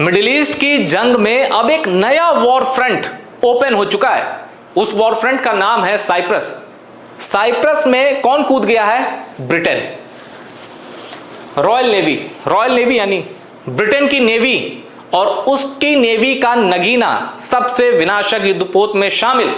Middle east की जंग में अब एक नया वॉर फ्रंट ओपन हो चुका है। उस वॉर फ्रंट का नाम है साइप्रस। साइप्रस में कौन कूद गया है? ब्रिटेन। रॉयल नेवी यानी ब्रिटेन की नेवी और उसकी नेवी का नगीना सबसे विनाशक युद्धपोत में शामिल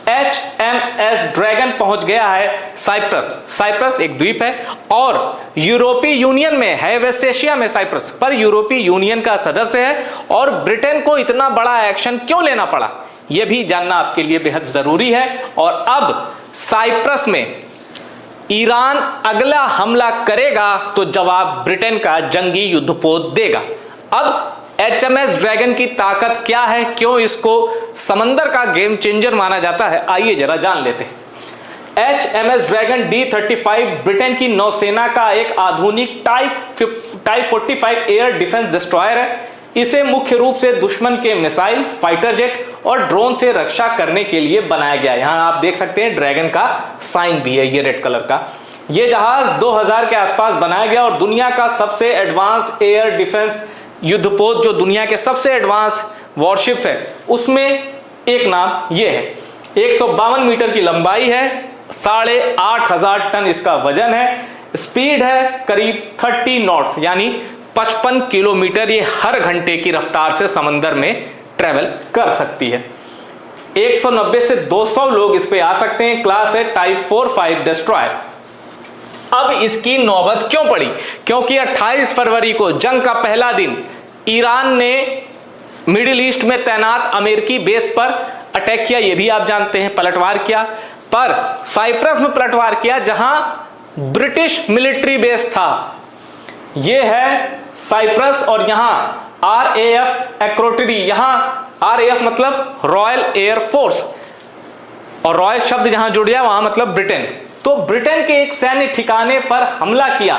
HMS ड्रैगन पहुंच गया है साइप्रस। साइप्रस एक द्वीप है और यूरोपीय यूनियन में है, वेस्ट एशिया में साइप्रस, पर यूरोपीय यूनियन का सदस्य है। और ब्रिटेन को इतना बड़ा एक्शन क्यों लेना पड़ा, यह भी जानना आपके लिए बेहद जरूरी है। और अब साइप्रस में ईरान अगला हमला करेगा तो जवाब ब्रिटेन का जंगी युद्धपोत देगा। अब HMS ड्रैगन की ताकत क्या है, क्यों इसको समंदर का गेम चेंजर माना जाता है, आइए जरा जान लेते हैं। HMS ड्रैगन D35 ब्रिटेन की नौसेना का एक आधुनिक टाइप 45 एयर डिफेंस डिस्ट्रॉयर है। इसे मुख्य रूप से दुश्मन के मिसाइल, फाइटर जेट और ड्रोन से रक्षा करने के लिए बनाया गया है। यहां आप देख सकते हैं ड्रैगन का साइन भी है, ये रेड कलर का। यह जहाज 2000 के आसपास बनाया गया और दुनिया का सबसे एडवांस एयर डिफेंस युद्धपोत, जो दुनिया के सबसे एडवांस वॉरशिप्स है, उसमें एक नाम यह है। 152 मीटर की लंबाई है, 8500 टन इसका वजन है, स्पीड है करीब 30 नॉट्स यानी 55 किलोमीटर। ये हर घंटे की रफ्तार से समंदर में ट्रेवल कर सकती है। 190 से 200 लोग इस पे आ सकते हैं। क्लास है टाइप 45 डिस्ट्रॉयर। अब इसकी नौबत क्यों पड़ी? क्योंकि 28 फरवरी को जंग का पहला दिन ईरान ने मिडिल ईस्ट में तैनात अमेरिकी बेस पर अटैक किया। यह भी आप जानते हैं, पलटवार किया। पर साइप्रस में पलटवार किया जहां ब्रिटिश मिलिट्री बेस था। यह है साइप्रस और यहां RAF एक्रोटरी, यहां RAF मतलब रॉयल एयर फोर्स और रॉयल शब्द जहां जुड़ गया वहां मतलब ब्रिटेन। तो ब्रिटेन के एक सैन्य ठिकाने पर हमला किया।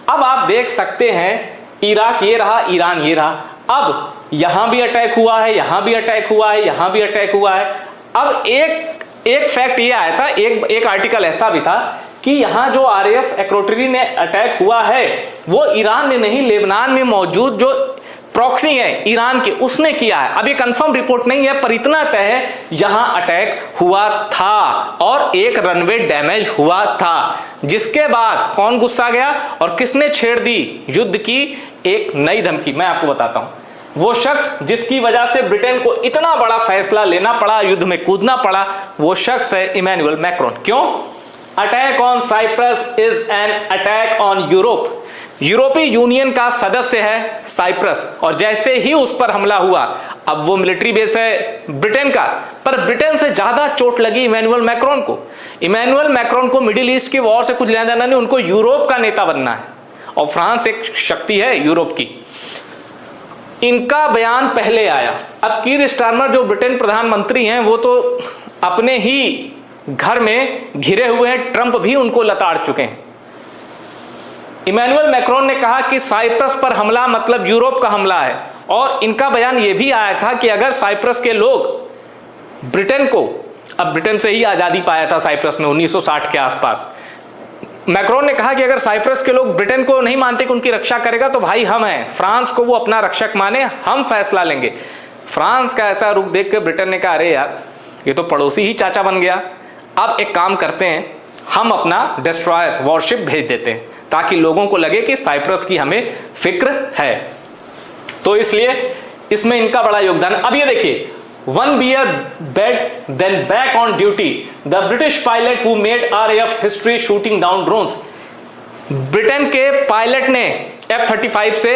अब आप देख सकते हैं इराक ये रहा, ईरान ये रहा। अब यहां भी अटैक हुआ है, यहां भी अटैक हुआ है, यहां भी अटैक हुआ है। अब एक फैक्ट ये आया था, एक आर्टिकल ऐसा भी था कि यहां जो RAF एक्रोटरी ने अटैक हुआ है वो ईरान ने नहीं, लेबनान में मौजूद जो प्रॉक्सी है ईरान के, उसने किया है। अब ये कंफर्म रिपोर्ट नहीं है पर इतना तय है यहां अटैक हुआ था और एक रनवे डैमेज हुआ था। जिसके बाद कौन गुस्सा गया और किसने छेड़ दी युद्ध की एक नई धमकी, मैं आपको बताता हूं। वो शख्स जिसकी वजह से ब्रिटेन को इतना बड़ा फैसला लेना पड़ा, युद्ध में कूदना पड़ा, वो शख्स है इमैनुअल मैक्रोन। क्यों? Attack on Cyprus is an attack on Europe. यूरोपीय यूनियन का सदस्य है साइप्रस और जैसे ही उस पर हमला हुआ, अब वो मिलिट्री बेस है ब्रिटेन का, पर ब्रिटेन से ज्यादा चोट लगी इमैनुअल मैक्रोन को। इमैनुअल मैक्रोन को मिडिल ईस्ट की वॉर से कुछ लेना देना नहीं, उनको यूरोप का नेता बनना है और फ्रांस एक शक्ति है यूरोप की। इनका बयान पहले आया। अब कीर स्टारमर जो ब्रिटेन प्रधानमंत्री हैं वो तो अपने ही घर में घिरे हुए हैं, ट्रंप भी उनको लताड़ चुके हैं। इमैनुअल मैक्रोन ने कहा कि साइप्रस पर हमला मतलब यूरोप का हमला है और इनका बयान यह भी आया था कि अगर साइप्रस के लोग ब्रिटेन को, अब ब्रिटेन से ही आजादी पाया था साइप्रस ने 1960 के आसपास, मैक्रोन ने कहा कि अगर साइप्रस के लोग ब्रिटेन को नहीं मानते कि उनकी रक्षा करेगा तो भाई हम हैं, फ्रांस को वो अपना रक्षक माने, हम फैसला लेंगे। फ्रांस का ऐसा रुख देख कर ब्रिटेन ने कहा अरे यार ये तो पड़ोसी ही चाचा बन गया, अब एक काम करते हैं, हम अपना डिस्ट्रॉयर वॉरशिप भेज देते हैं ताकि लोगों को लगे कि साइप्रस की हमें फिक्र है। तो इसलिए इसमें इनका बड़ा योगदान। अब ये देखिए, One beer bed, then back on duty. The British pilot who made RAF history shooting down drones. Britain के पायलट ने F-35 से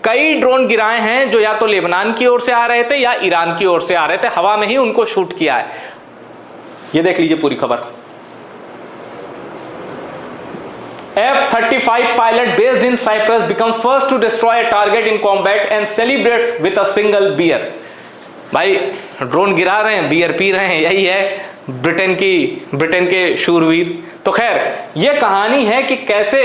कई ड्रोन गिराए हैं जो या तो लेबनान की ओर से आ रहे थे या ईरान की ओर से आ रहे थे, हवा में ही उनको शूट किया है। ये देख लीजिए पूरी खबर। F-35 pilot based in Cyprus become first to destroy a target in combat and celebrates with a single beer. भाई ड्रोन गिरा रहे हैं, बियर पी रहे हैं, यही है ब्रिटेन के शूरवीर। तो खैर ये कहानी है कि कैसे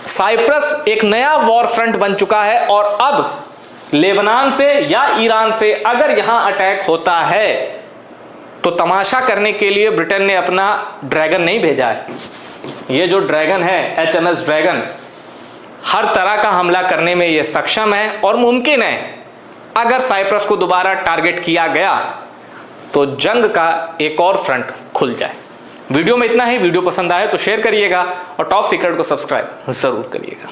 साइप्रस एक नया वॉर फ्रंट बन चुका है और अब लेबनान से या ईरान से अगर यहां अटैक होता है तो तमाशा करने के लिए ब्रिटेन ने अपना ड्रैगन नहीं भेजा है। ये जो ड्रैगन है HMS ड्रैगन, हर तरह का हमला करने में यह सक्षम है और मुमकिन है अगर साइप्रस को दोबारा टारगेट किया गया तो जंग का एक और फ्रंट खुल जाए। वीडियो में इतना ही। वीडियो पसंद आए तो शेयर करिएगा और टॉप सीक्रेट को सब्सक्राइब जरूर करिएगा।